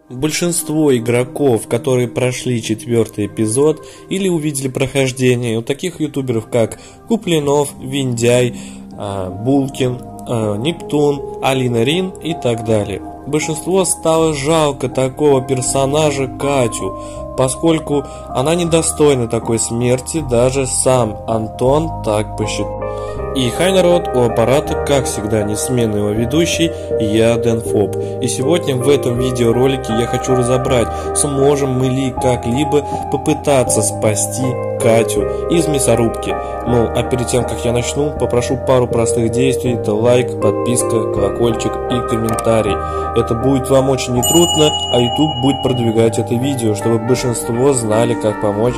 Большинство игроков, которые прошли 4-й эпизод или увидели прохождение, у таких ютуберов как Куплинов, Виндяй, Булкин, Нептун, Алина Рин и так далее. Большинство стало жалко такого персонажа Катю, поскольку она недостойна такой смерти, даже сам Антон так посчитал. И хай народ, у аппарата, как всегда, несменный его ведущий, я Дэнфоб. И сегодня в этом видеоролике я хочу разобрать, сможем мы ли как-либо попытаться спасти Катю из мясорубки. Ну, а перед тем, как я начну, попрошу пару простых действий. Это лайк, подписка, колокольчик и комментарий. Это будет вам очень нетрудно, а YouTube будет продвигать это видео, чтобы большинство знали, как помочь.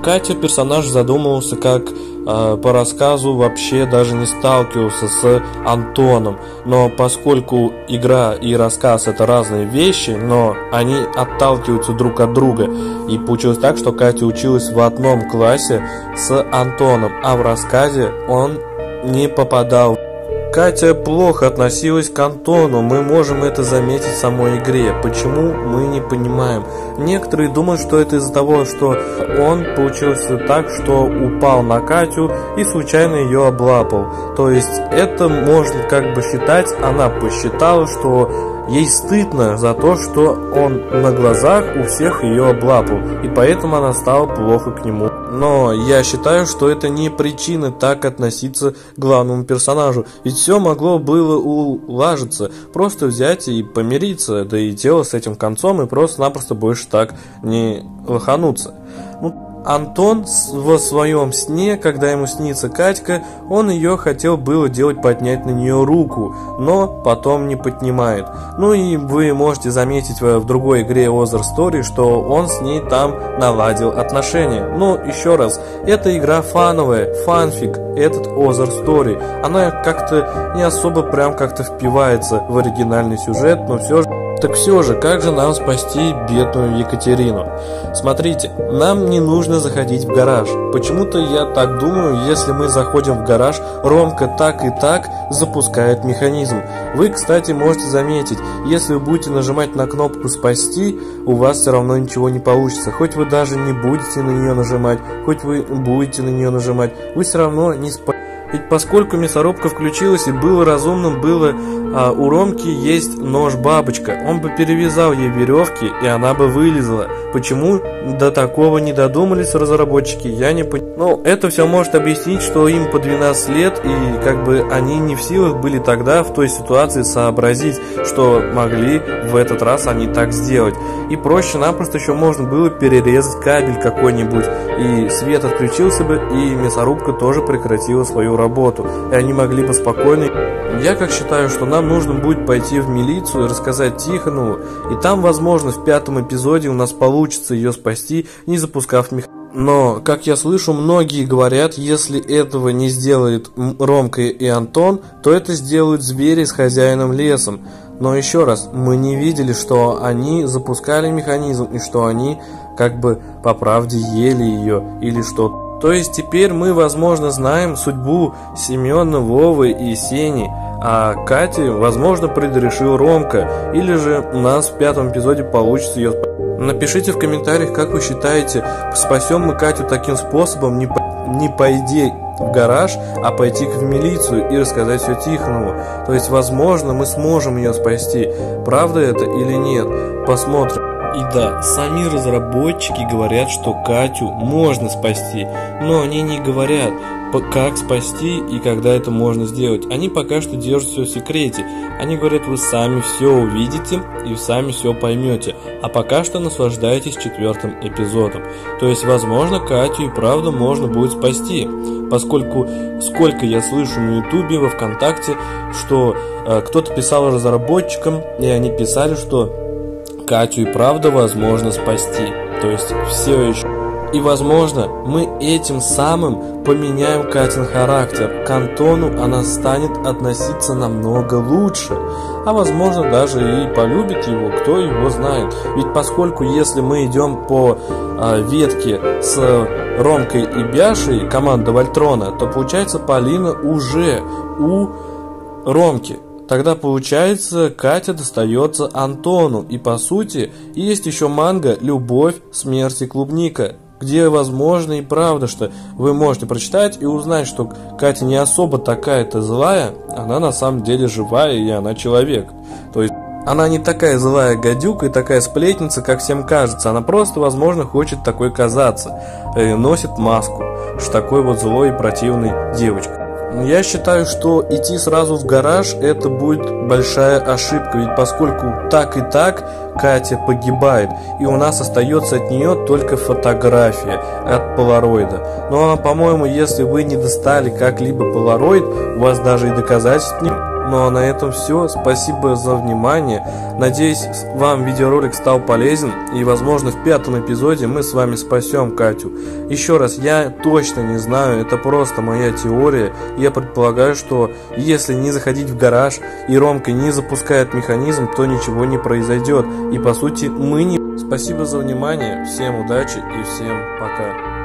Катя, персонаж, задумывался как по рассказу вообще даже не сталкивался с Антоном, но поскольку игра и рассказ это разные вещи, но они отталкиваются друг от друга, и получилось так, что Катя училась в одном классе с Антоном, а в рассказе он не попадал. Катя плохо относилась к Антону, мы можем это заметить в самой игре. Почему, мы не понимаем. Некоторые думают, что это из-за того, что он получился так, что упал на Катю и случайно ее облапал. То есть это можно как бы считать, она посчитала, что ей стыдно за то, что он на глазах у всех ее облапал, и поэтому она стала плохо к нему. Но я считаю, что это не причина так относиться к главному персонажу, ведь все могло было улажиться, просто взять и помириться, да и дело с этим концом, и просто-напросто больше так не лохануться. Антон в своем сне, когда ему снится Катька, он ее хотел было делать, поднять на нее руку, но потом не поднимает. Ну и вы можете заметить в другой игре Other Story, что он с ней там наладил отношения. Но еще раз, эта игра фановая, фанфик, этот Other Story. Она как-то не особо прям как-то впивается в оригинальный сюжет, но все же. Так все же, как же нам спасти бедную Екатерину? Смотрите, нам не нужно заходить в гараж. Почему-то я так думаю, если мы заходим в гараж, Ромка так и так запускает механизм. Вы, кстати, можете заметить, если вы будете нажимать на кнопку «Спасти», у вас все равно ничего не получится. Хоть вы даже не будете на нее нажимать, хоть вы будете на нее нажимать, вы все равно не спасете. Ведь поскольку мясорубка включилась и было разумным, у Ромки есть нож-бабочка, он бы перевязал ей веревки, и она бы вылезла. Почему до такого не додумались разработчики, я не понимаю. Ну, это все может объяснить, что им по 12 лет, и как бы они не в силах были тогда в той ситуации сообразить, что могли в этот раз они так сделать. И проще-напросто еще можно было перерезать кабель какой-нибудь, и свет отключился бы, и мясорубка тоже прекратила свою работу, и они могли бы спокойно. Я как считаю, что нам нужно будет пойти в милицию и рассказать Тихонову, и там, возможно, в 5-м эпизоде у нас получится ее спасти, не запускав механизм. Но, как я слышу, многие говорят, если этого не сделает Ромка и Антон, то это сделают звери с хозяином лесом. Но еще раз, мы не видели, что они запускали механизм и что они как бы по правде ели ее или что-то. То есть теперь мы, возможно, знаем судьбу Семена, Вовы и Сени, а Кате, возможно, предрешил Ромка, или же у нас в 5-м эпизоде получится ее спасти. Напишите в комментариях, как вы считаете, спасем мы Катю таким способом, не пойти в гараж, а пойти в милицию и рассказать все Тихонову. То есть, возможно, мы сможем ее спасти. Правда это или нет? Посмотрим. И да, сами разработчики говорят, что Катю можно спасти, но они не говорят, как спасти и когда это можно сделать. Они пока что держат все в секрете. Они говорят, вы сами все увидите и сами все поймете, а пока что наслаждайтесь 4-м эпизодом. То есть, возможно, Катю и правда можно будет спасти, поскольку сколько я слышу на ютубе, во ВКонтакте, что кто-то писал разработчикам, и они писали, что Катю и правда возможно спасти. То есть все еще. И возможно мы этим самым поменяем Катин характер. К Антону она станет относиться намного лучше. А возможно даже и полюбит его, кто его знает. Ведь поскольку если мы идем по ветке с Ромкой и Бяшей, команда Вольтрона, то получается Полина уже у Ромки. Тогда получается, Катя достается Антону, и по сути есть еще манга «Любовь, смерть и клубника», где возможно и правда, что вы можете прочитать и узнать, что Катя не особо такая-то злая, она на самом деле живая и она человек. То есть она не такая злая гадюка и такая сплетница, как всем кажется, она просто, возможно, хочет такой казаться, и носит маску, что такой вот злой и противной девочкой. Я считаю, что идти сразу в гараж — это будет большая ошибка, ведь поскольку так и так Катя погибает, и у нас остается от нее только фотография от полароида. Ну а по-моему, если вы не достали как-либо полароид, у вас даже и доказательств нет. Ну а на этом все. Спасибо за внимание. Надеюсь, вам видеоролик стал полезен, и возможно в 5-м эпизоде мы с вами спасем Катю. Еще раз, я точно не знаю, это просто моя теория. Я предполагаю, что если не заходить в гараж и Ромка не запускает механизм, то ничего не произойдет. И по сути мы не... Спасибо за внимание, всем удачи и всем пока.